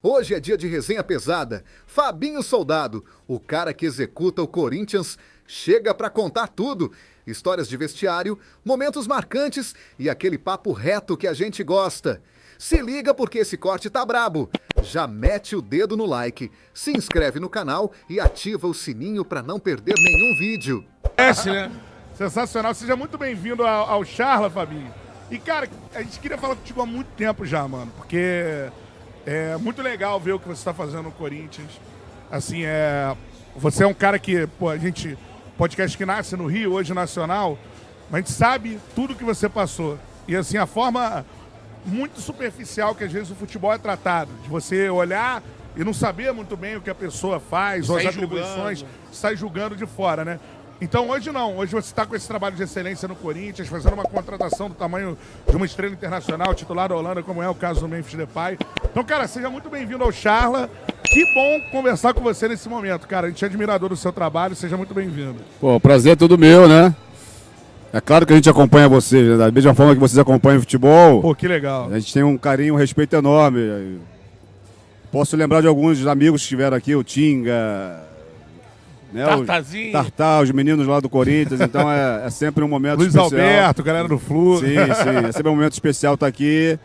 Hoje é dia de resenha pesada. Fabinho Soldado, o cara que executa o Corinthians, chega pra contar tudo. Histórias de vestiário, momentos marcantes e aquele papo reto que a gente gosta. Se liga porque esse corte tá brabo. Já mete o dedo no like, se inscreve no canal e ativa o sininho pra não perder nenhum vídeo. Né? Sensacional. Seja muito bem-vindo ao Charla, Fabinho. E, cara, a gente queria falar contigo há muito tempo já, mano, porque é muito legal ver o que você está fazendo no Corinthians. Assim, você é um cara que, pô, podcast que nasce no Rio, hoje nacional, mas a gente sabe tudo que você passou. E, assim, a forma muito superficial que às vezes o futebol é tratado, de você olhar e não saber muito bem o que a pessoa faz, ou as atribuições, sai julgando de fora, né? Então hoje não, hoje você está com esse trabalho de excelência no Corinthians, fazendo uma contratação do tamanho de uma estrela internacional, titular da Holanda, como é o caso do Memphis Depay. Então, cara, seja muito bem-vindo ao Charla. Que bom conversar com você nesse momento, cara. A gente é admirador do seu trabalho, seja muito bem-vindo. Pô, o prazer é todo meu, né? É claro que a gente acompanha vocês, né? Da mesma forma que vocês acompanham o futebol. Pô, que legal. A gente tem um carinho, um respeito enorme. Posso lembrar de alguns amigos que estiveram aqui, o Tinga, né, Tartazinho. Tartar, os meninos lá do Corinthians, então é sempre um momento Luiz especial. Alberto, galera do Flu. Sim, é sempre um momento especial estar aqui.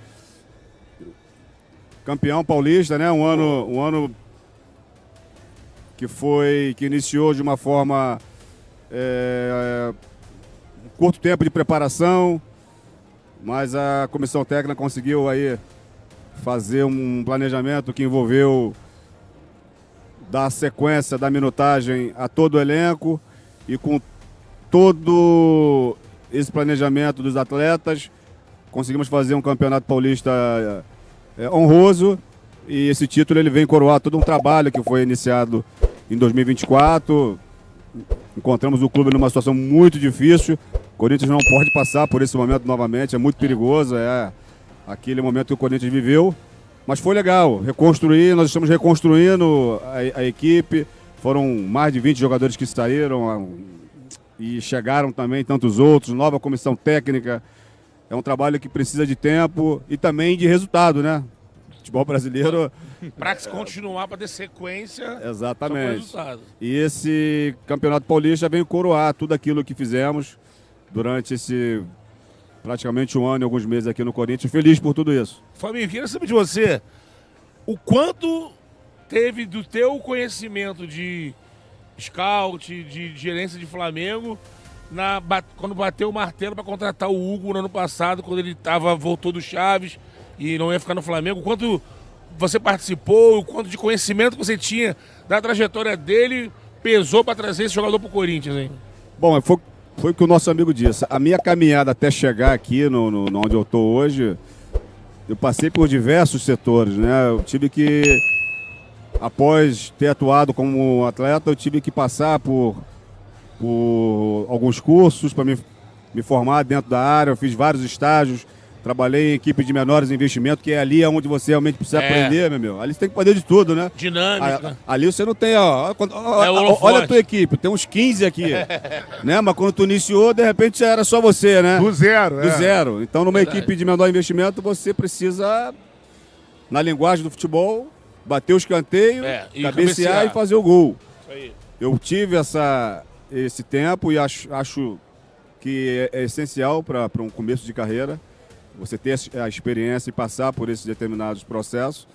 Campeão paulista, né? Um ano que iniciou de uma forma curto tempo de preparação, mas a comissão técnica conseguiu aí fazer um planejamento que envolveu dar sequência, dar minutagem a todo o elenco, e com todo esse planejamento dos atletas conseguimos fazer um campeonato paulista honroso, e esse título ele vem coroar todo um trabalho que foi iniciado em 2024. Encontramos o clube numa situação muito difícil. O Corinthians não pode passar por esse momento novamente, é muito perigoso, é aquele momento que o Corinthians viveu. Mas foi legal, nós estamos reconstruindo a equipe. Foram mais de 20 jogadores que saíram e chegaram também tantos outros, nova comissão técnica. É um trabalho que precisa de tempo e também de resultado, né? O futebol brasileiro... Para continuar, para ter sequência. Exatamente. E esse Campeonato Paulista vem coroar tudo aquilo que fizemos durante esse praticamente um ano e alguns meses aqui no Corinthians. Feliz por tudo isso. Fabinho, queria saber de você o quanto teve do teu conhecimento de scout, de gerência de Flamengo, quando bateu o martelo para contratar o Hugo no ano passado, quando ele voltou do Chaves e não ia ficar no Flamengo. Quanto você participou, o quanto de conhecimento que você tinha da trajetória dele pesou para trazer esse jogador para o Corinthians, hein? Bom, foi o que o nosso amigo disse. A minha caminhada até chegar aqui no onde eu estou hoje, eu passei por diversos setores, né? Eu tive que, após ter atuado como atleta, eu tive que passar por alguns cursos para me formar dentro da área. Eu fiz vários estágios, trabalhei em equipe de menores investimentos, que é ali onde você realmente precisa aprender, meu. Ali você tem que aprender de tudo, né? Dinâmica. Ali você não tem, olha a tua equipe, tem uns 15 aqui, né? Mas quando tu iniciou, de repente era só você, né? Do zero. Do zero. Então, numa equipe de menor investimento, você precisa, na linguagem do futebol, bater o escanteio, cabecear e fazer o gol. Isso aí. Eu tive esse tempo e acho que é essencial para um começo de carreira você ter a experiência e passar por esses determinados processos.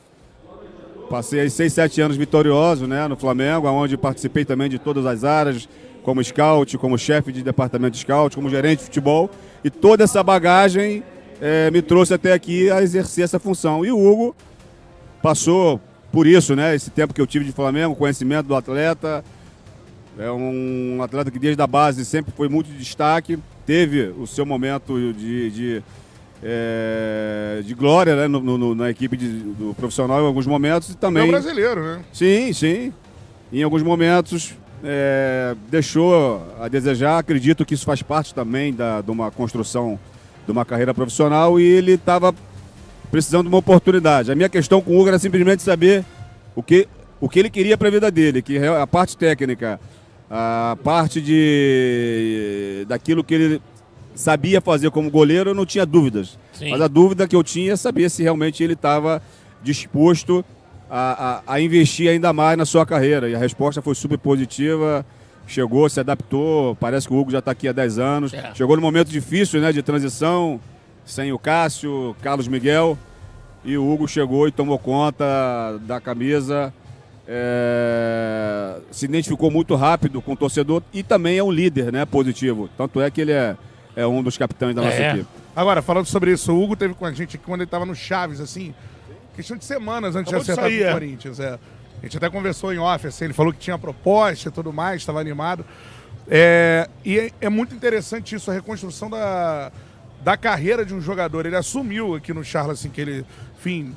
Passei aí 6, 7 anos vitorioso, né, no Flamengo, onde participei também de todas as áreas, como scout, como chefe de departamento de scout, como gerente de futebol, e toda essa bagagem me trouxe até aqui a exercer essa função. E o Hugo passou por isso, né, esse tempo que eu tive de Flamengo, conhecimento do atleta. É um atleta que desde a base sempre foi muito de destaque, teve o seu momento de glória, né, na equipe do profissional em alguns momentos, e também... É um brasileiro, né? Sim. Em alguns momentos deixou a desejar. Acredito que isso faz parte também de uma construção de uma carreira profissional, e ele estava precisando de uma oportunidade. A minha questão com o Hugo era simplesmente saber o que ele queria para a vida dele, que a parte técnica, a parte daquilo que ele sabia fazer como goleiro, eu não tinha dúvidas. Sim. Mas a dúvida que eu tinha é saber se realmente ele estava disposto a investir ainda mais na sua carreira. E a resposta foi super positiva. Chegou, se adaptou. Parece que o Hugo já está aqui há 10 anos. Chegou num momento difícil, né, de transição, sem o Cássio, Carlos Miguel. E o Hugo chegou e tomou conta da camisa. Se identificou muito rápido com o torcedor e também é um líder, né, positivo. Tanto é que ele é um dos capitães da nossa equipe. Agora, falando sobre isso, o Hugo teve com a gente aqui quando ele estava no Chaves, assim, questão de semanas antes de acertar com o Corinthians. A gente até conversou em off, assim, ele falou que tinha proposta e tudo mais, estava animado. E é muito interessante isso, a reconstrução da carreira de um jogador. Ele assumiu aqui no Charles, assim, que ele, enfim,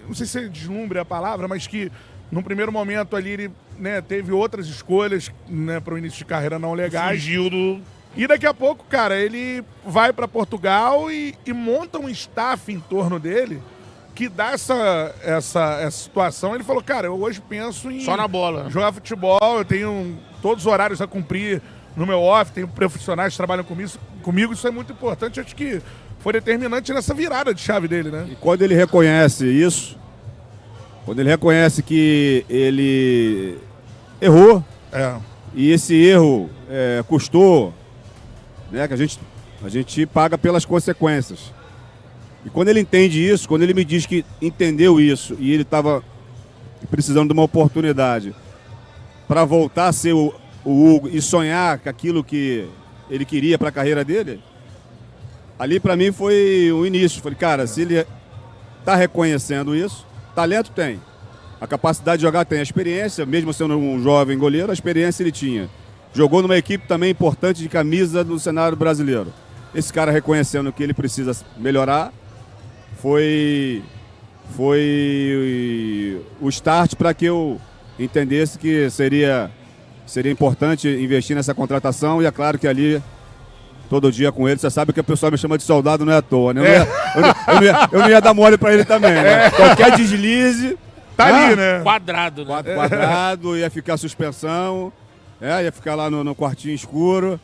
não sei se deslumbre a palavra, mas que num primeiro momento ali ele, né, teve outras escolhas, né, para o início de carreira não legais. Fugiu do... E daqui a pouco, cara, ele vai para Portugal e monta um staff em torno dele que dá essa situação. Ele falou, cara, eu hoje penso em... Só na bola. Jogar futebol, eu tenho todos os horários a cumprir no meu off, tenho profissionais que trabalham comigo, isso é muito importante. Acho que foi determinante nessa virada de chave dele, né? E quando ele reconhece isso, quando ele reconhece que ele errou, e esse erro custou, né, que a gente paga pelas consequências. E quando ele entende isso, quando ele me diz que entendeu isso e ele estava precisando de uma oportunidade para voltar a ser o Hugo e sonhar com aquilo que ele queria para a carreira dele, ali para mim foi o início. Falei, cara, se ele está reconhecendo isso, talento tem, a capacidade de jogar tem, a experiência, mesmo sendo um jovem goleiro, a experiência ele tinha. Jogou numa equipe também importante de camisa no cenário brasileiro. Esse cara reconhecendo que ele precisa melhorar foi o start para que eu entendesse que seria importante investir nessa contratação. E é claro que ali, todo dia com ele, você sabe que o pessoal me chama de soldado, não é à toa, né? Eu não ia dar mole para ele também, né? Qualquer deslize... Tá ali, né? Quadrado, né? Quadrado, ia ficar suspensão, ia ficar lá no quartinho escuro.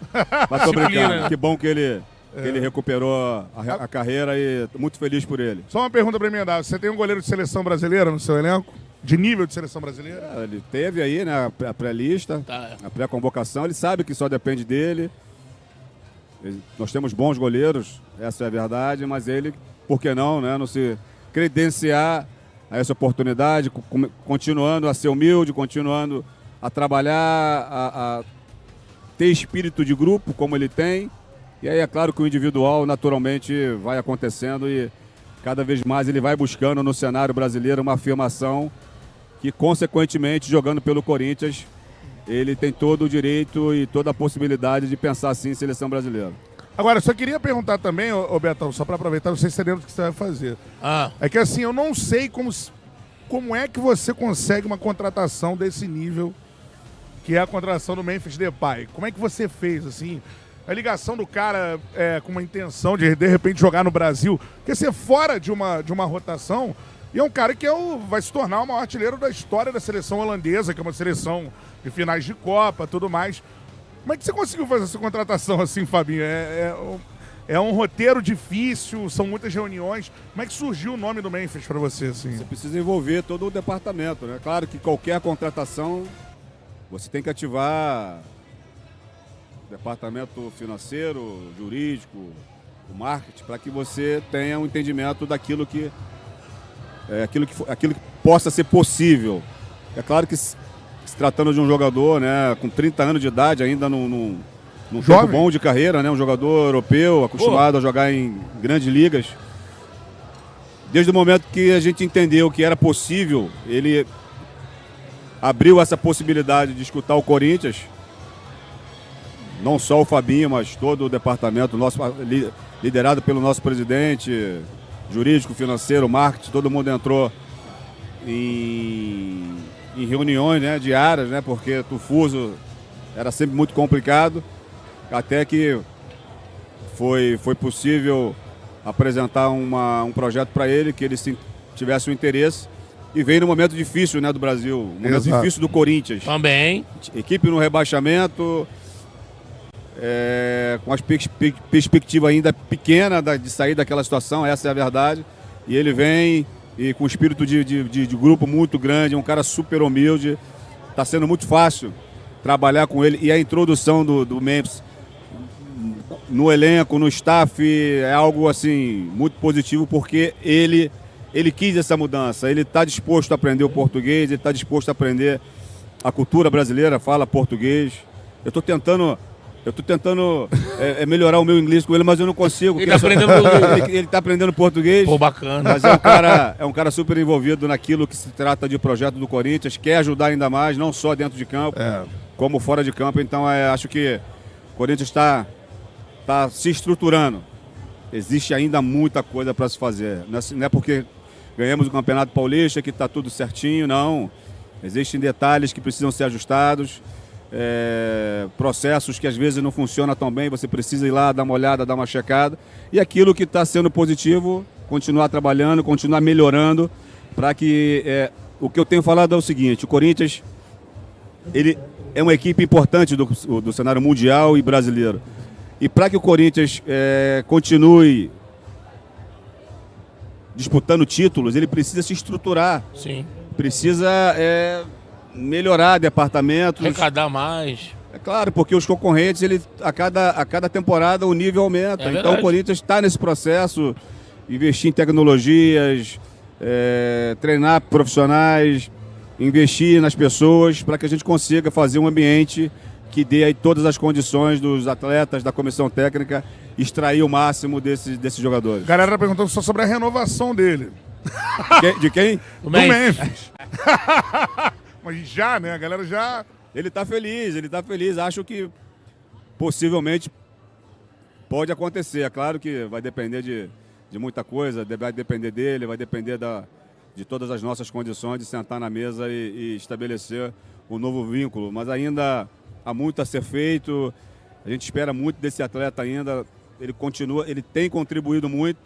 Mas tô brincando, que bom que ele recuperou a carreira e tô muito feliz por ele. Só uma pergunta pra mim, Dado. Você tem um goleiro de seleção brasileira no seu elenco? De nível de seleção brasileira? Ele teve aí, né, a pré-lista, a pré-convocação. Ele sabe que só depende dele. Nós temos bons goleiros, essa é a verdade, mas ele, por que não, né, não se credenciar a essa oportunidade, continuando a ser humilde, continuando a trabalhar, a ter espírito de grupo como ele tem. E aí é claro que o individual naturalmente vai acontecendo e cada vez mais ele vai buscando no cenário brasileiro uma afirmação que, consequentemente, jogando pelo Corinthians, ele tem todo o direito e toda a possibilidade de pensar assim em seleção brasileira. Agora, só queria perguntar também, ô Betão, só para aproveitar, não sei se você lembra o que você vai fazer. É que assim, eu não sei como é que você consegue uma contratação desse nível, que é a contratação do Memphis Depay. Como é que você fez, assim, a ligação do cara com uma intenção de repente, jogar no Brasil? Porque ser fora de uma rotação, e é um cara que vai se tornar o maior artilheiro da história da seleção holandesa, que é uma seleção de finais de Copa, tudo mais. Como é que você conseguiu fazer essa contratação assim, Fabinho? É um roteiro difícil, são muitas reuniões. Como é que surgiu o nome do Memphis para você? Assim? Você precisa envolver todo o departamento, né? Claro que qualquer contratação, você tem que ativar o departamento financeiro, jurídico, o marketing, para que você tenha um entendimento daquilo que possa ser possível. É claro que se tratando de um jogador, né, com 30 anos de idade, ainda num tempo bom de carreira, né, um jogador europeu, acostumado a jogar em grandes ligas. Desde o momento que a gente entendeu que era possível, ele abriu essa possibilidade de escutar o Corinthians. Não só o Fabinho, mas todo o departamento nosso, liderado pelo nosso presidente, jurídico, financeiro, marketing, todo mundo entrou em reuniões, né, diárias, né, porque Tufuso era sempre muito complicado, até que foi possível apresentar um projeto para ele, que ele tivesse um interesse, e veio no momento difícil, né, do Brasil, momento difícil do Corinthians. Também. Equipe no rebaixamento, com as perspectiva ainda pequena de sair daquela situação, essa é a verdade, e ele vem e com espírito de grupo muito grande, é um cara super humilde. Está sendo muito fácil trabalhar com ele. E a introdução do Memphis no elenco, no staff, é algo assim muito positivo, porque ele quis essa mudança. Ele está disposto a aprender o português, ele está disposto a aprender a cultura brasileira, fala português. Eu estou tentando melhorar o meu inglês com ele, mas eu não consigo. Ele Tá aprendendo português. Pô, bacana. Mas é um cara super envolvido naquilo que se trata de projeto do Corinthians, quer ajudar ainda mais, não só dentro de campo, como fora de campo. Então, acho que o Corinthians está se estruturando. Existe ainda muita coisa para se fazer. Não é porque ganhamos o Campeonato Paulista que está tudo certinho, não. Existem detalhes que precisam ser ajustados. Processos que às vezes não funcionam tão bem, você precisa ir lá, dar uma olhada, dar uma checada, e aquilo que está sendo positivo, continuar trabalhando, continuar melhorando, para que o que eu tenho falado é o seguinte: o Corinthians ele é uma equipe importante do cenário mundial e brasileiro, e para que o Corinthians continue disputando títulos, ele precisa se estruturar. Sim. Precisa melhorar departamentos. Arrecadar mais. É claro, porque os concorrentes, a cada temporada o nível aumenta. Então o Corinthians está nesse processo, investir em tecnologias, treinar profissionais, investir nas pessoas, para que a gente consiga fazer um ambiente que dê aí todas as condições dos atletas, da comissão técnica, extrair o máximo desses jogadores. A galera tá perguntando só sobre a renovação dele. De quem? Do Memphis. Mas já, né? A galera já... Ele tá feliz. Acho que possivelmente pode acontecer. É claro que vai depender de muita coisa, vai depender dele, vai depender de todas as nossas condições de sentar na mesa e estabelecer um novo vínculo. Mas ainda há muito a ser feito. A gente espera muito desse atleta ainda. Ele tem contribuído muito.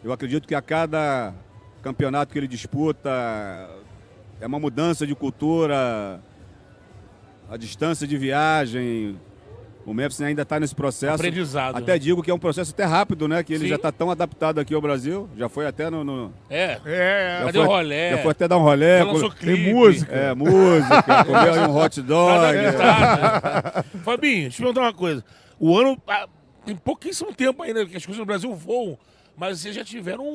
Eu acredito que a cada campeonato que ele disputa é uma mudança de cultura, a distância de viagem. O Memphis ainda está nesse processo. Aprendizado. Até digo que é um processo até rápido, né? Que ele Sim. já está tão adaptado aqui ao Brasil. Já foi até no... Cadê o rolê? Já foi até dar um rolê. Já lançou clipe. Tem música. Música. Comeu aí um hot dog. Fabinho, deixa eu te perguntar uma coisa. O ano... Tem pouquíssimo tempo ainda que as coisas no Brasil voam, mas vocês já tiveram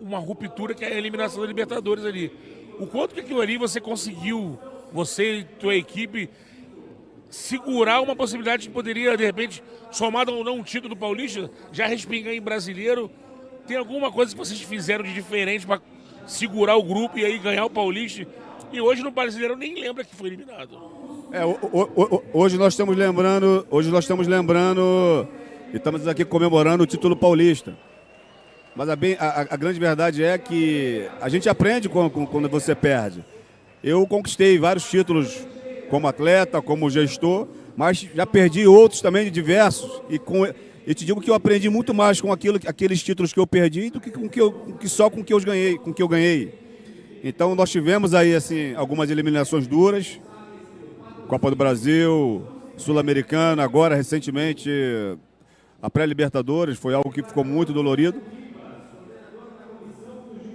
uma ruptura que é a eliminação da Libertadores ali. O quanto que aquilo ali você conseguiu, você e tua equipe, segurar uma possibilidade que poderia, de repente, somado ou não um título do Paulista, já respingar em brasileiro? Tem alguma coisa que vocês fizeram de diferente para segurar o grupo e aí ganhar o Paulista? E hoje no brasileiro nem lembra que foi eliminado. Hoje nós estamos lembrando e estamos aqui comemorando o título paulista. Mas a grande verdade é que a gente aprende quando você perde. Eu conquistei vários títulos como atleta, como gestor, mas já perdi outros também, diversos. E te digo que eu aprendi muito mais com aqueles títulos que eu perdi do que com que eu ganhei. Então nós tivemos aí assim, algumas eliminações duras. Copa do Brasil, Sul-Americana, agora recentemente a pré-Libertadores, foi algo que ficou muito dolorido.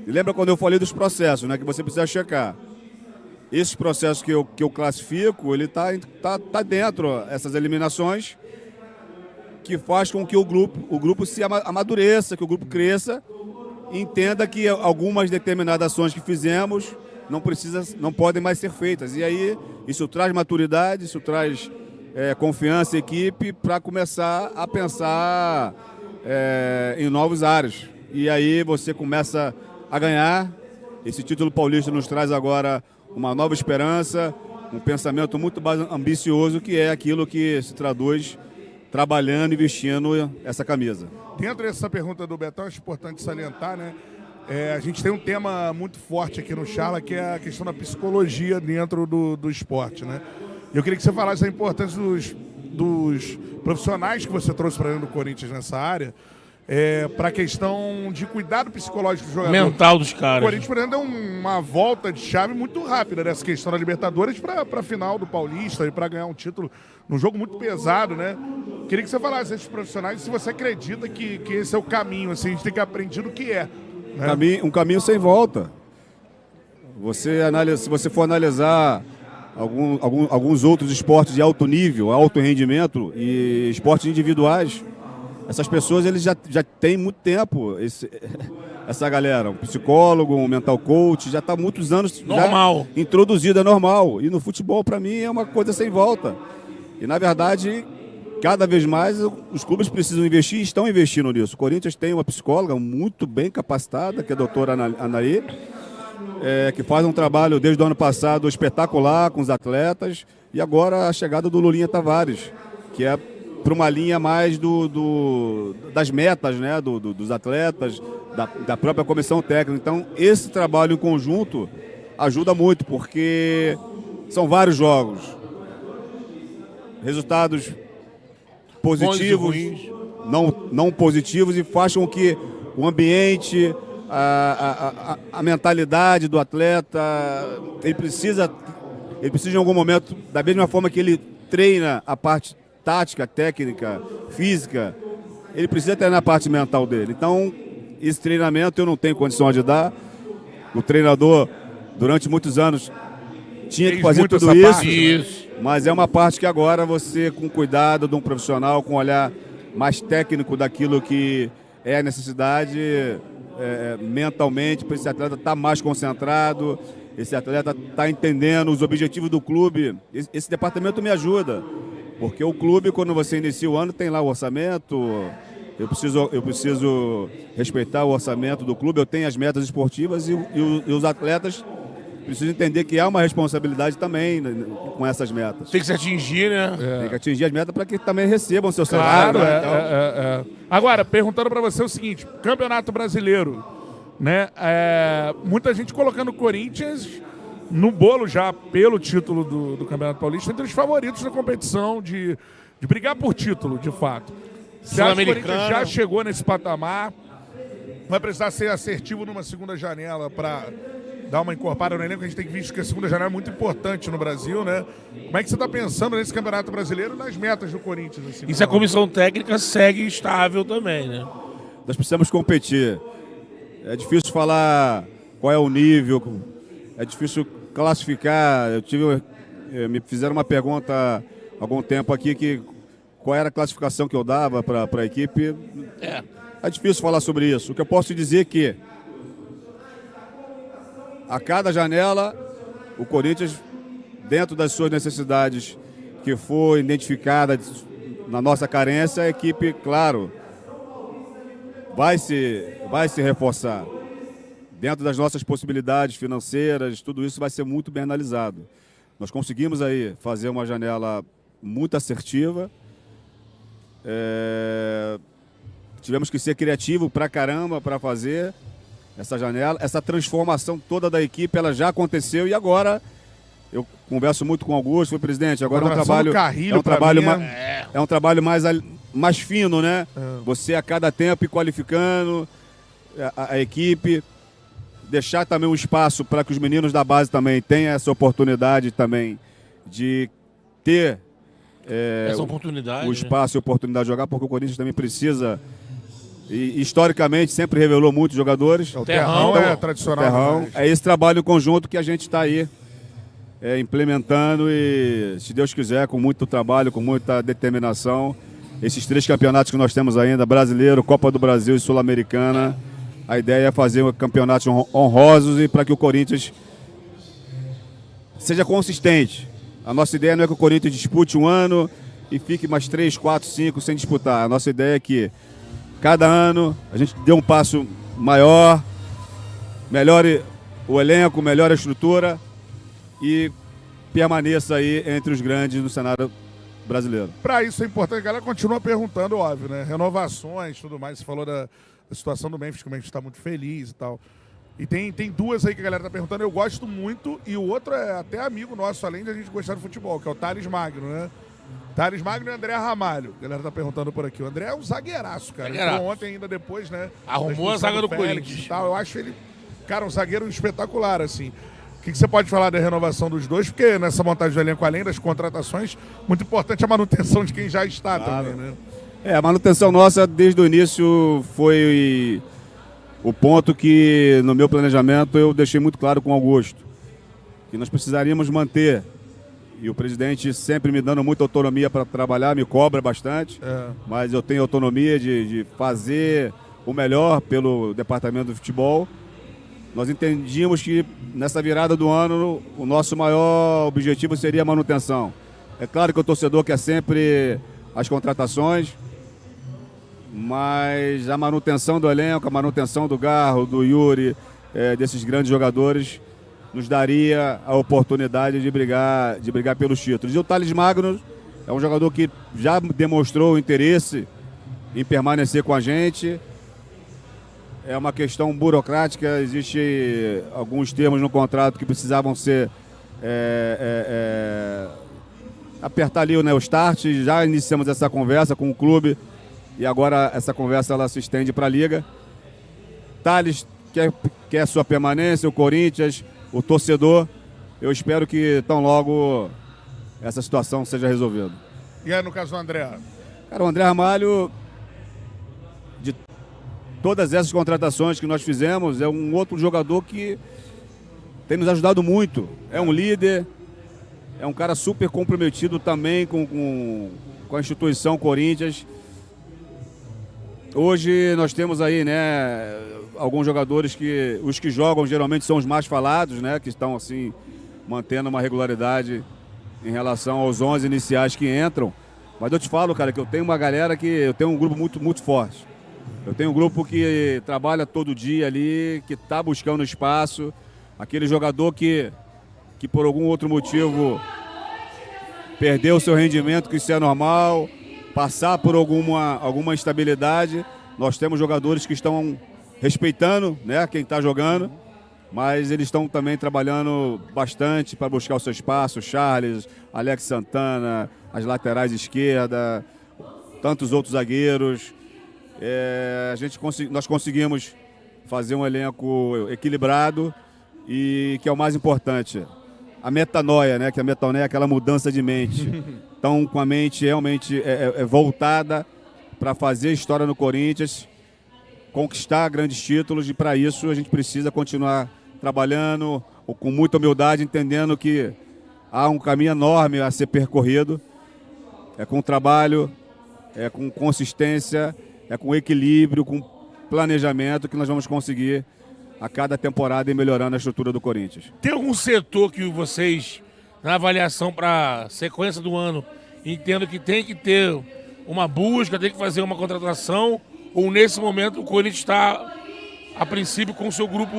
E lembra quando eu falei dos processos, né, que você precisa checar. Esses processos que eu classifico, ele tá dentro, essas eliminações, que faz com que o grupo se amadureça, que o grupo cresça e entenda que algumas determinadas ações que fizemos não podem mais ser feitas. E aí isso traz maturidade, isso traz confiança em equipe para começar a pensar em novos áreas. E aí você começa a ganhar. Esse título paulista nos traz agora uma nova esperança, um pensamento muito mais ambicioso, que é aquilo que se traduz trabalhando e vestindo essa camisa. Dentro dessa pergunta do Betão, acho importante salientar, né? A gente tem um tema muito forte aqui no Charla, que é a questão da psicologia dentro do esporte, né? Eu queria que você falasse a importância dos profissionais que você trouxe para dentro do Corinthians nessa área, para a questão de cuidado psicológico do jogador. Mental dos caras. O Corinthians, por exemplo, deu uma volta de chave muito rápida dessa questão da Libertadores para a final do Paulista e para ganhar um título num jogo muito pesado, né? Queria que você falasse desses profissionais, se você acredita que esse é o caminho, assim, a gente tem que aprender o que é né? Um caminho sem volta. Se você for analisar alguns outros esportes de alto nível, alto rendimento e esportes individuais, essas pessoas eles já têm muito tempo, essa galera, um psicólogo, um mental coach, já está há muitos anos Normal. já introduzido, é normal. E no futebol, para mim, é uma coisa sem volta. E, na verdade, cada vez mais os clubes precisam investir e estão investindo nisso. O Corinthians tem uma psicóloga muito bem capacitada, que é a doutora Anaí, que faz um trabalho desde o ano passado espetacular com os atletas, e agora a chegada do Lulinha Tavares, que é para uma linha mais das metas, né, dos atletas, da própria comissão técnica. Então, esse trabalho em conjunto ajuda muito, porque são vários jogos, resultados positivos, não positivos, e faz com que o ambiente, a mentalidade do atleta, ele precisa em algum momento, da mesma forma que ele treina a parte tática, técnica, física, ele precisa treinar a parte mental dele. Então, esse treinamento eu não tenho condição de dar. O treinador, durante muitos anos, tinha que fazer tudo isso, mas é uma parte que agora você, com cuidado de um profissional, com um olhar mais técnico daquilo que é a necessidade, mentalmente, para esse atleta estar mais concentrado, esse atleta estar entendendo os objetivos do clube. Esse departamento me ajuda, porque o clube, quando você inicia o ano, tem lá o orçamento. Eu preciso respeitar o orçamento do clube, eu tenho as metas esportivas e os atletas precisam entender que há uma responsabilidade também, né, com essas metas. Tem que se atingir, né? Tem que atingir as metas para que também recebam seu salário. Claro, né? Então... Agora, perguntando para você o seguinte, Campeonato Brasileiro, né? Muita gente colocando o Corinthians no bolo já pelo título do Campeonato Paulista, entre os favoritos da competição de brigar por título, de fato. Você acha que o Corinthians já chegou nesse patamar? Vai precisar ser assertivo numa segunda janela para dar uma encorpada no elenco? A gente tem visto que a segunda janela é muito importante no Brasil, né? Como é que você está pensando nesse Campeonato Brasileiro e nas metas do Corinthians? Assim, e se a comissão técnica segue estável também, né? Nós precisamos competir. É difícil falar qual é o nível, é difícil classificar. Me fizeram uma pergunta há algum tempo aqui que qual era a classificação que eu dava para a equipe. É difícil falar sobre isso. O que eu posso te dizer é que a cada janela o Corinthians, dentro das suas necessidades que foi identificada na nossa carência, a equipe, claro, vai se reforçar. Dentro das nossas possibilidades financeiras, tudo isso vai ser muito bem analisado. Nós conseguimos aí fazer uma janela muito assertiva. Tivemos que ser criativo pra caramba para fazer essa janela. Essa transformação toda da equipe, ela já aconteceu e agora eu converso muito com o Augusto, foi presidente, agora é um trabalho mais fino, né? Você a cada tempo ir qualificando a equipe, deixar também um espaço para que os meninos da base também tenham essa oportunidade também de ter essa oportunidade, o espaço e a oportunidade de jogar, porque o Corinthians também precisa, e historicamente sempre revelou muitos jogadores. O Terrão é tradicional. Terrão, é esse trabalho em conjunto que a gente está aí implementando e, se Deus quiser, com muito trabalho, com muita determinação, esses 3 campeonatos que nós temos ainda, Brasileiro, Copa do Brasil e Sul-Americana, a ideia é fazer campeonatos honrosos e para que o Corinthians seja consistente. A nossa ideia não é que o Corinthians dispute um ano e fique mais 3, 4, 5 sem disputar. A nossa ideia é que cada ano a gente dê um passo maior, melhore o elenco, melhore a estrutura e permaneça aí entre os grandes no cenário brasileiro. Para isso é importante, a galera continua perguntando, óbvio, né? Renovações, tudo mais. Você falou da situação do Memphis, que o Memphis está muito feliz e tal. E tem 2 aí que a galera tá perguntando, eu gosto muito, e o outro é até amigo nosso, além de a gente gostar de futebol, que é o Thales Magno, né? Thales Magno e André Ramalho. A galera tá perguntando por aqui. O André é um zagueiraço, cara. Entrou ontem ainda depois, né? Arrumou a zaga do Corinthians. Tal. Eu acho ele, cara, um zagueiro espetacular, assim. O que você pode falar da renovação dos dois? Porque nessa montagem do elenco, além das contratações, muito importante a manutenção de quem já está também, né? A manutenção nossa desde o início foi o ponto que no meu planejamento eu deixei muito claro com o Augusto, que nós precisaríamos manter, e o presidente sempre me dando muita autonomia para trabalhar, me cobra bastante, mas eu tenho autonomia de fazer o melhor pelo departamento do futebol. Nós entendíamos que nessa virada do ano o nosso maior objetivo seria a manutenção. É claro que o torcedor quer sempre as contratações, mas a manutenção do elenco, a manutenção do Garro, do Yuri, desses grandes jogadores, nos daria a oportunidade de brigar pelos títulos. E o Thales Magno é um jogador que já demonstrou interesse em permanecer com a gente. É uma questão burocrática, existem alguns termos no contrato que precisavam ser apertar ali, né, o start. Já iniciamos essa conversa com o clube e agora essa conversa ela se estende para a Liga. Thales quer sua permanência, o Corinthians, o torcedor. Eu espero que tão logo essa situação seja resolvida. E aí, no caso do André? Cara, o André Ramalho, de todas essas contratações que nós fizemos, é um outro jogador que tem nos ajudado muito. É um líder, é um cara super comprometido também com a instituição Corinthians. Hoje nós temos aí, né, alguns jogadores que os que jogam geralmente são os mais falados, né, que estão assim mantendo uma regularidade em relação aos 11 iniciais que entram. Mas eu te falo, cara, que eu tenho uma galera eu tenho um grupo muito forte. Eu tenho um grupo que trabalha todo dia ali, que está buscando espaço. Aquele jogador que por algum outro motivo perdeu o seu rendimento, que isso é normal, passar por alguma instabilidade. Nós temos jogadores que estão respeitando, né, quem está jogando, mas eles estão também trabalhando bastante para buscar o seu espaço. Charles, Alex Santana, as laterais esquerda, tantos outros zagueiros. Nós conseguimos fazer um elenco equilibrado e que é o mais importante, a metanoia, né? Que a metanoia é aquela mudança de mente. Então, com a mente realmente voltada para fazer história no Corinthians, conquistar grandes títulos, e para isso a gente precisa continuar trabalhando com muita humildade, entendendo que há um caminho enorme a ser percorrido. É com trabalho, é com consistência, é com equilíbrio, com planejamento que nós vamos conseguir a cada temporada ir melhorando a estrutura do Corinthians. Tem algum setor que vocês, na avaliação para a sequência do ano, entendam que tem que ter uma busca, tem que fazer uma contratação, ou nesse momento o Corinthians está, a princípio, com o seu grupo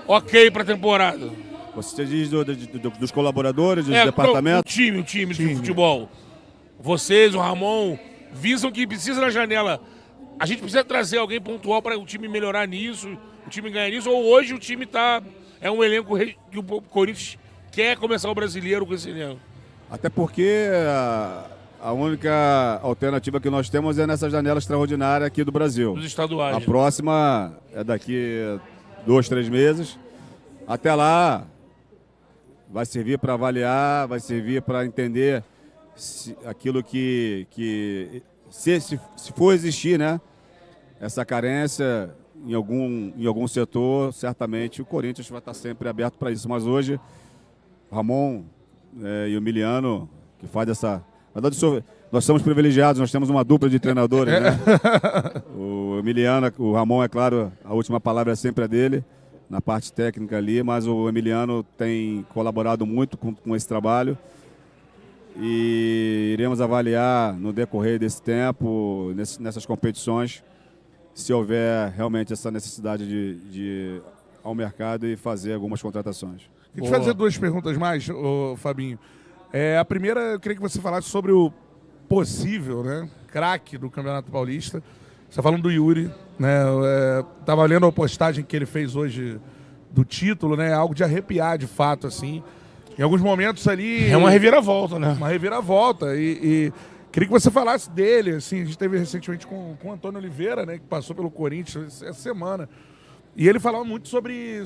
ok para a temporada? Você diz dos colaboradores, dos departamentos? O time de futebol. Vocês, o Ramon, visam que precisa na janela. A gente precisa trazer alguém pontual para o time melhorar nisso, o time ganhar nisso, ou hoje o time é um elenco que o Corinthians quer começar o brasileiro com esse elenco? Até porque a única alternativa que nós temos é nessa janela extraordinária aqui do Brasil. Dos estaduais. A próxima é daqui 2, 3 meses. Até lá vai servir para avaliar, vai servir para entender aquilo que se for existir, né, essa carência em algum setor, certamente o Corinthians vai estar sempre aberto para isso. Mas hoje, Ramon e o Miliano, que faz essa... Na verdade, nós somos privilegiados, nós temos uma dupla de treinadores, né? O Emiliano, o Ramon, é claro, a última palavra é sempre a dele, na parte técnica ali, mas o Emiliano tem colaborado muito com esse trabalho. E iremos avaliar no decorrer desse tempo, nessas competições, se houver realmente essa necessidade de ir ao mercado e fazer algumas contratações. Queria te fazer 2 perguntas mais, Fabinho. A primeira, eu queria que você falasse sobre o possível, né, craque do Campeonato Paulista. Você está falando do Yuri, né? Estava lendo a postagem que ele fez hoje do título, né? Algo de arrepiar, de fato, assim. Em alguns momentos ali... É uma reviravolta, né? Uma reviravolta. E queria que você falasse dele, assim. A gente teve recentemente com o Antônio Oliveira, né? Que passou pelo Corinthians essa semana. E ele falava muito sobre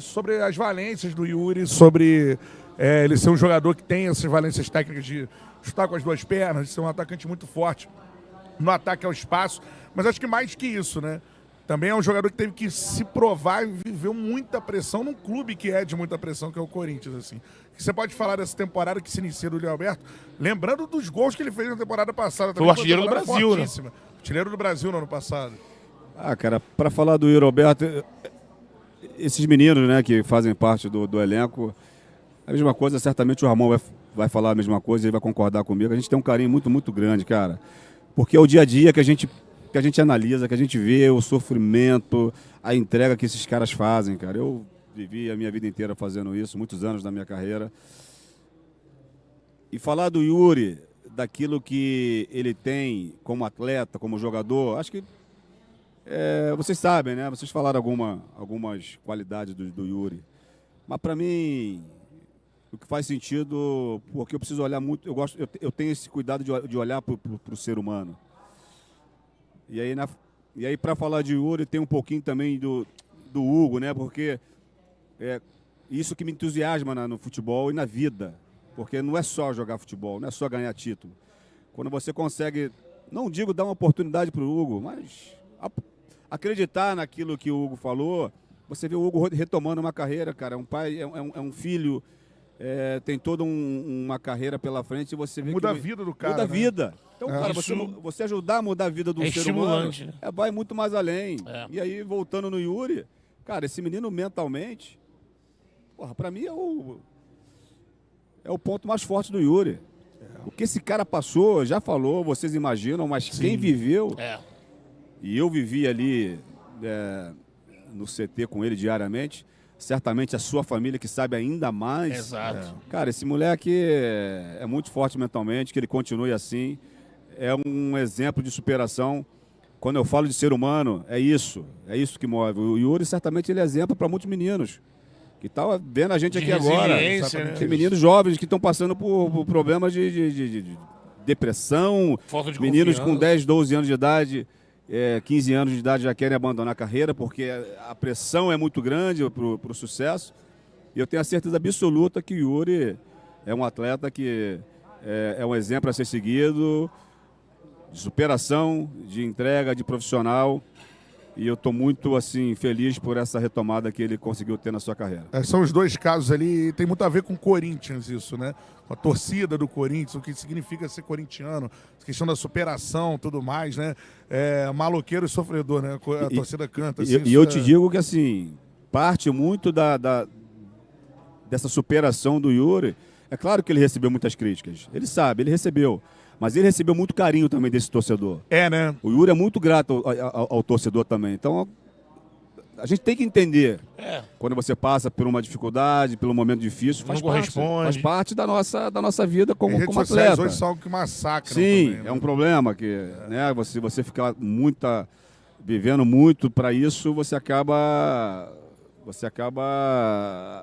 as valências do Yuri, sobre ele ser um jogador que tem essas valências técnicas de chutar com as 2 pernas, de ser um atacante muito forte no ataque ao espaço. Mas acho que mais que isso, né? também é um jogador que teve que se provar e viveu muita pressão num clube que é de muita pressão, que é o Corinthians, assim. O que você pode falar dessa temporada que se inicia do Yuri Alberto? Lembrando dos gols que ele fez na temporada passada. Foi o artilheiro do Brasil, né? Artilheiro do Brasil no ano passado. Cara, para falar do Yuri Alberto, esses meninos, né, que fazem parte do elenco, a mesma coisa, certamente o Ramon vai falar a mesma coisa, ele vai concordar comigo. A gente tem um carinho muito, muito grande, cara. Porque é o dia a dia que a gente analisa, que a gente vê o sofrimento, a entrega que esses caras fazem, cara. Eu vivi a minha vida inteira fazendo isso, muitos anos da minha carreira. E falar do Yuri, daquilo que ele tem como atleta, como jogador, acho que vocês sabem, né? Vocês falaram algumas qualidades do Yuri. Mas para mim, o que faz sentido, porque eu preciso olhar muito, eu tenho esse cuidado de olhar para o ser humano. E aí para falar de Yuri, tem um pouquinho também do Hugo, né? Porque é isso que me entusiasma no futebol e na vida. Porque não é só jogar futebol, não é só ganhar título. Quando você consegue, não digo dar uma oportunidade para o Hugo, mas acreditar naquilo que o Hugo falou, você vê o Hugo retomando uma carreira, cara. É um pai, é um filho, tem toda uma carreira pela frente e você vê muda a vida do cara. Muda a né? vida. Então, cara, você ajudar a mudar a vida do ser humano, né? vai muito mais além. É. E aí, voltando no Yuri, cara, esse menino mentalmente, porra, pra mim é o ponto mais forte do Yuri. O que esse cara passou, já falou, vocês imaginam, mas quem viveu, e eu vivi ali no CT com ele diariamente, certamente a sua família que sabe ainda mais. Exato. Cara, esse moleque é muito forte mentalmente, que ele continue assim. É um exemplo de superação. Quando eu falo de ser humano, é isso que move. O Yuri, certamente, ele é exemplo para muitos meninos que estão vendo a gente aqui agora. Né? Tem meninos jovens que estão passando por problemas de depressão, falta de meninos confiança. com 10, 12 anos de idade, 15 anos de idade já querem abandonar a carreira porque a pressão é muito grande para o sucesso. E eu tenho a certeza absoluta que o Yuri é um atleta que é um exemplo a ser seguido, de superação, de entrega, de profissional. E eu estou muito assim, feliz por essa retomada que ele conseguiu ter na sua carreira. São os dois casos ali, tem muito a ver com o Corinthians isso, né? Com a torcida do Corinthians, o que significa ser corintiano, a questão da superação, tudo mais, né? Maloqueiro e sofredor, né? A torcida canta. Assim, e eu te digo que assim, parte muito dessa superação do Yuri. É claro que ele recebeu muitas críticas, ele sabe, ele recebeu. Mas ele recebeu muito carinho também desse torcedor. Né? O Yuri é muito grato ao torcedor também. Então, a gente tem que entender. Quando você passa por uma dificuldade, por um momento difícil, faz parte da nossa vida como atleta. Hoje são que massacram. Sim, também, né? é um problema que né, você ficar vivendo muito para isso, você acaba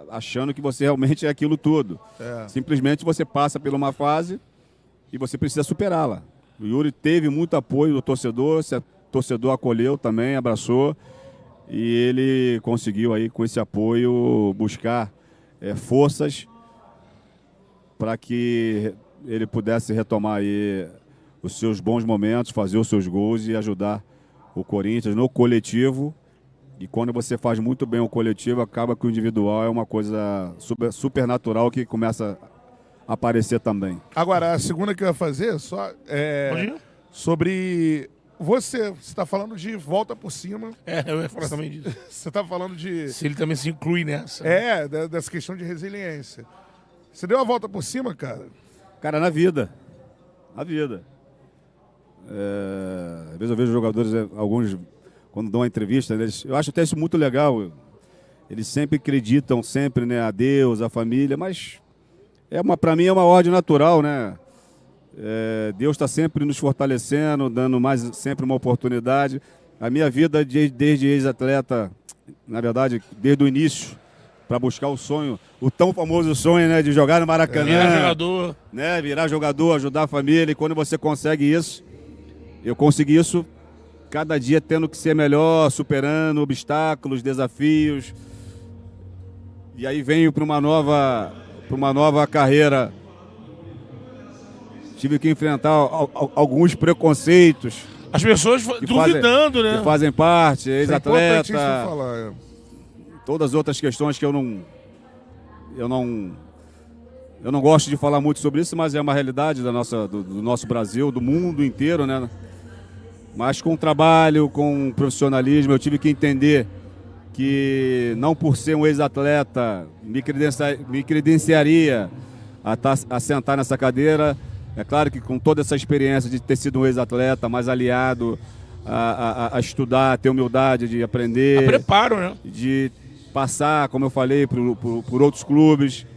achando que você realmente é aquilo tudo. Simplesmente você passa por uma fase e você precisa superá-la. O Yuri teve muito apoio do torcedor, o torcedor acolheu também, abraçou, e ele conseguiu aí com esse apoio buscar forças para que ele pudesse retomar aí os seus bons momentos, fazer os seus gols e ajudar o Corinthians no coletivo. E quando você faz muito bem o coletivo, acaba que o individual é uma coisa super natural que começa a aparecer também. Agora, a segunda que eu ia fazer sobre você está falando de volta por cima. Eu ia falar também disso. Você está falando de... Se ele também se inclui nessa. Dessa questão de resiliência. Você deu a volta por cima, cara? Cara, na vida. Na vida. Às vezes eu vejo jogadores, alguns, quando dão uma entrevista, eu acho até isso muito legal. Eles sempre acreditam, sempre, né, a Deus, a família, mas para mim é uma ordem natural, né? Deus está sempre nos fortalecendo, dando sempre uma oportunidade. A minha vida desde ex-atleta, na verdade, desde o início, para buscar o sonho, o tão famoso sonho, né, de jogar no Maracanã. Virar jogador. Né, virar jogador, ajudar a família. E quando você consegue isso, eu consegui isso cada dia tendo que ser melhor, superando obstáculos, desafios. E aí venho para uma nova carreira. Tive que enfrentar alguns preconceitos. As pessoas duvidando, né? Que fazem parte, Isso é importantíssimo ex-atleta, falar. todas as outras questões que eu não gosto de falar muito sobre isso, mas é uma realidade do nosso Brasil, do mundo inteiro, né? Mas com trabalho, com profissionalismo, eu tive que entender que não por ser um ex-atleta me credenciaria a sentar nessa cadeira. É claro que com toda essa experiência de ter sido um ex-atleta, mais aliado a estudar, ter humildade de aprender. A preparo, né? De passar, como eu falei, por outros clubes.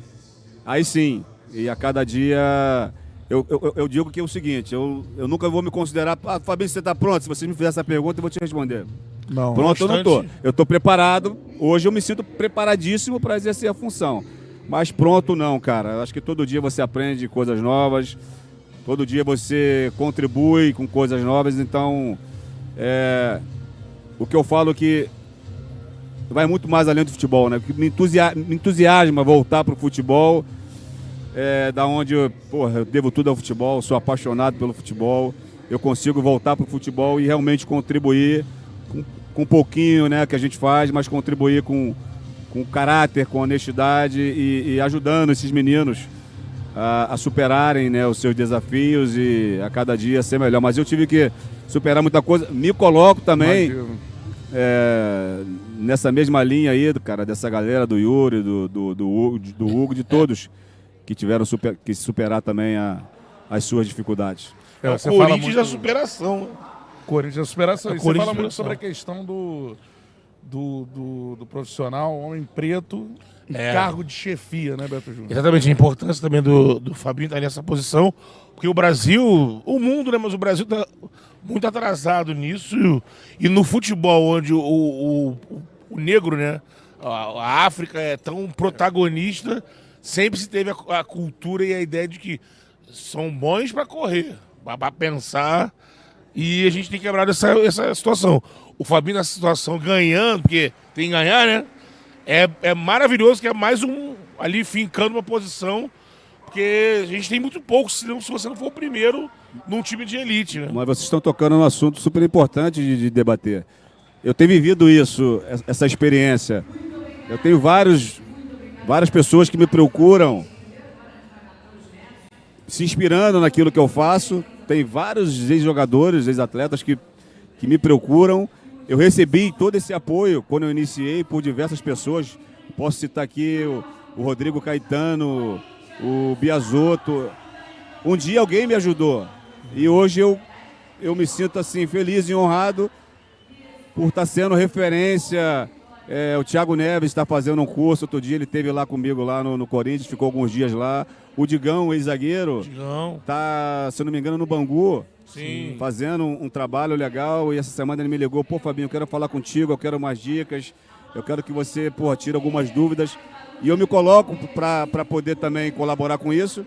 Aí sim, e a cada dia eu digo que é o seguinte, eu nunca vou me considerar, Fabinho, você está pronto? Se você me fizer essa pergunta, eu vou te responder. Não. Pronto, eu não estou. Eu estou preparado, hoje eu me sinto preparadíssimo para exercer a função. Mas pronto não, cara. Eu acho que todo dia você aprende coisas novas, todo dia você contribui com coisas novas, então o que eu falo que vai muito mais além do futebol, né? Me entusiasma voltar para o futebol, da onde eu devo tudo ao futebol, sou apaixonado pelo futebol, eu consigo voltar para o futebol e realmente contribuir com um pouquinho, né, que a gente faz, mas contribuir com caráter, com honestidade e ajudando esses meninos a superarem, né, os seus desafios e a cada dia ser melhor. Mas eu tive que superar muita coisa. Me coloco também nessa mesma linha aí, cara, dessa galera do Yuri, do Hugo, de todos que tiveram que superar também as suas dificuldades. É o Corinthians da superação. Corinthians da superação. E você Corinthians fala muito superação. sobre a questão do profissional, homem preto, em cargo de chefia, né, Beto Júnior? Exatamente, a importância também do Fabinho estar nessa posição, porque o Brasil, o mundo, né, mas o Brasil está muito atrasado nisso, e no futebol, onde o negro, né, a África é tão protagonista, sempre se teve a cultura e a ideia de que são bons para correr, para pensar, e a gente tem quebrado essa situação. O Fabinho nessa situação ganhando, porque tem que ganhar, né? É maravilhoso, que é mais um ali fincando uma posição, porque a gente tem muito pouco, se você não for o primeiro num time de elite, né? Mas vocês estão tocando num assunto super importante de debater. Eu tenho vivido isso, essa experiência. Eu tenho várias pessoas que me procuram se inspirando naquilo que eu faço. Tem vários ex-jogadores, ex-atletas que me procuram. Eu recebi todo esse apoio quando eu iniciei por diversas pessoas. Posso citar aqui o Rodrigo Caetano, o Biasotto. Um dia alguém me ajudou. E hoje eu me sinto assim feliz e honrado por estar sendo referência. O Thiago Neves está fazendo um curso. Outro dia ele esteve lá comigo lá no Corinthians, ficou alguns dias lá. O Digão, ex-zagueiro, está, se eu não me engano, no Bangu. Sim. Fazendo um trabalho legal, e essa semana ele me ligou, Fabinho, eu quero falar contigo, eu quero umas dicas, eu quero que você, tire algumas dúvidas, e eu me coloco para poder também colaborar com isso.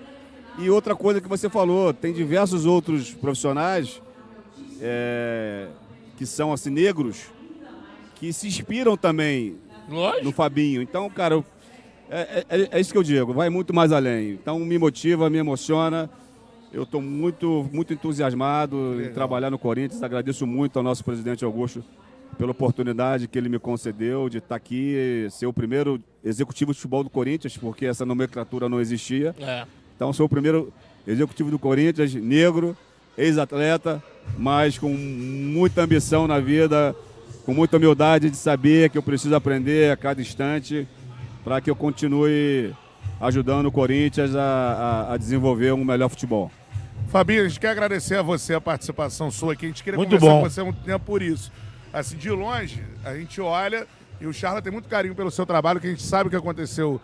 E outra coisa que você falou, tem diversos outros profissionais que são assim, negros, que se inspiram também no Fabinho. Então, cara, é isso que eu digo, vai muito mais além. Então me motiva, me emociona. Eu estou muito, muito entusiasmado em trabalhar no Corinthians. Agradeço muito ao nosso presidente Augusto pela oportunidade que ele me concedeu de estar aqui, ser o primeiro executivo de futebol do Corinthians, porque essa nomenclatura não existia. Então, sou o primeiro executivo do Corinthians, negro, ex-atleta, mas com muita ambição na vida, com muita humildade de saber que eu preciso aprender a cada instante para que eu continue ajudando o Corinthians a desenvolver um melhor futebol. Fabinho, a gente quer agradecer a você a participação sua aqui. A gente queria Muito conversar bom. com você há muito tempo por isso. Assim, de longe, a gente olha e o Charla tem muito carinho pelo seu trabalho, que a gente sabe o que aconteceu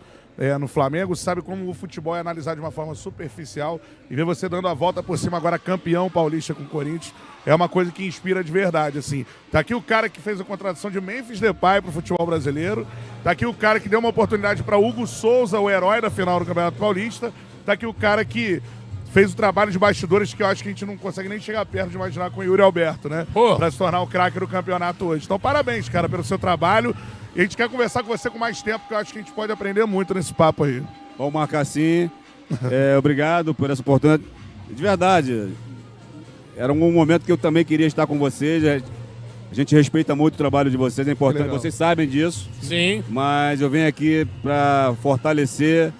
no Flamengo, sabe como o futebol é analisado de uma forma superficial, e ver você dando a volta por cima agora campeão paulista com o Corinthians é uma coisa que inspira de verdade, assim. Tá aqui o cara que fez a contratação de Memphis Depay pro futebol brasileiro, tá aqui o cara que deu uma oportunidade para Hugo Souza, o herói da final do Campeonato Paulista, tá aqui o cara que fez o trabalho de bastidores que eu acho que a gente não consegue nem chegar perto de imaginar com o Yuri Alberto, né? Pra se tornar o craque do campeonato hoje. Então, parabéns, cara, pelo seu trabalho. E a gente quer conversar com você com mais tempo, porque eu acho que a gente pode aprender muito nesse papo aí. Vamos marcar sim. Obrigado por essa oportunidade. De verdade, era um momento que eu também queria estar com vocês. A gente respeita muito o trabalho de vocês, é importante, Legal. vocês sabem disso. Sim. Mas eu venho aqui para fortalecer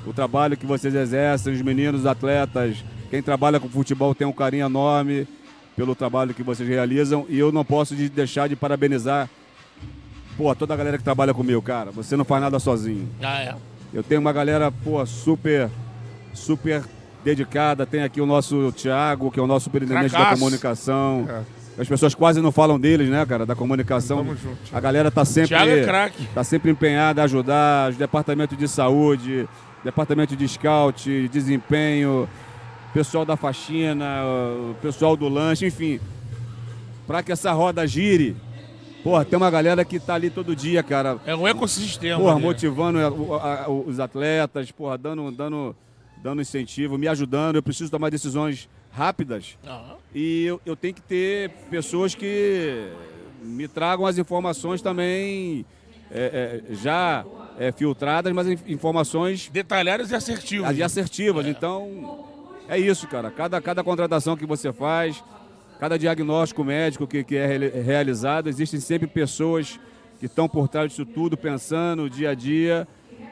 o trabalho que vocês exercem, os meninos, os atletas. Quem trabalha com futebol tem um carinho enorme pelo trabalho que vocês realizam. E eu não posso deixar de parabenizar toda a galera que trabalha comigo, cara. Você não faz nada sozinho. Ah, é. Eu tenho uma galera, super dedicada. Tem aqui o nosso Thiago, que é o nosso superintendente da Cracaço. comunicação. É. As pessoas quase não falam deles, né, cara, da comunicação. Tamo junto, Thiago. A galera tá sempre, Thiago é craque. tá sempre empenhada a ajudar, os departamentos de saúde, departamento de scout, desempenho, pessoal da faxina, o pessoal do lanche, enfim. Para que essa roda gire, tem uma galera que tá ali todo dia, cara. É um ecossistema. né? Motivando os atletas, dando incentivo, me ajudando. Eu preciso tomar decisões rápidas. Aham. E eu tenho que ter pessoas que me tragam as informações também já filtradas, mas informações Detalhadas e assertivas. assertivas. Então, é isso, cara. Cada contratação que você faz, cada diagnóstico médico que é realizado, existem sempre pessoas que estão por trás disso tudo, pensando dia a dia,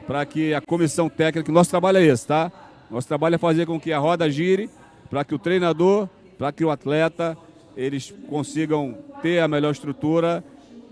para que a comissão técnica, nosso trabalho é esse, tá? Nosso trabalho é fazer com que a roda gire, para que o treinador, para que o atleta, eles consigam ter a melhor estrutura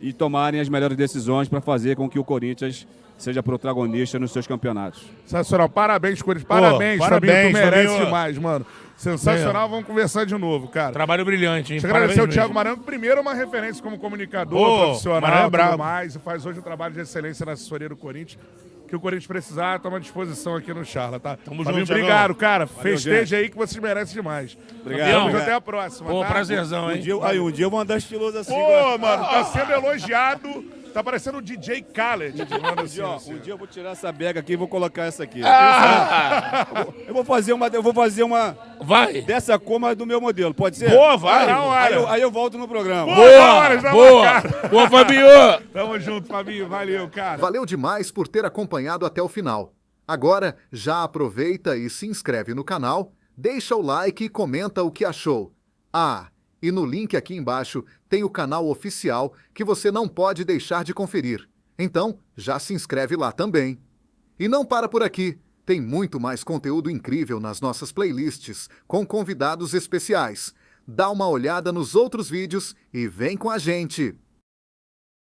e tomarem as melhores decisões para fazer com que o Corinthians seja protagonista nos seus campeonatos. Sensacional. Parabéns, Corinthians. Parabéns, Fabinho. parabéns, Tu merece Fabinho. demais, mano. Sensacional. Vamos conversar de novo, cara. Trabalho brilhante, hein? Deixa eu agradecer Parabéns o Thiago mesmo. Maranhão, que primeiro é uma referência como comunicador, Pô, profissional Maranhão é e brabo. tudo mais. E faz hoje um trabalho de excelência na assessoria do Corinthians. Que o Corinthians precisar, toma à disposição aqui no Charla, tá? Tamo Fabinho, junto, Thiagão. obrigado, cara. Valeu, Festeja aí que vocês merecem demais. Obrigado. Vamos Fabião, até a próxima, Pô, tá? prazerzão, hein? Um dia eu vou andar estiloso assim. Pô, mano, tá sendo elogiado. Tá parecendo o DJ Khaled. Mano, assim, assim. Um dia eu vou tirar essa bega aqui e vou colocar essa aqui. Ah! Eu vou fazer uma Vai! dessa cor, mas do meu modelo. Pode ser? Boa, vai! Na hora. Aí eu volto no programa. Boa, Boa! Boa! Boa, Fabinho! Tamo junto, Fabinho. Valeu, cara. Valeu demais por ter acompanhado até o final. Agora, já aproveita e se inscreve no canal, deixa o like e comenta o que achou. E no link aqui embaixo tem o canal oficial que você não pode deixar de conferir. Então, já se inscreve lá também. E não para por aqui. Tem muito mais conteúdo incrível nas nossas playlists, com convidados especiais. Dá uma olhada nos outros vídeos e vem com a gente!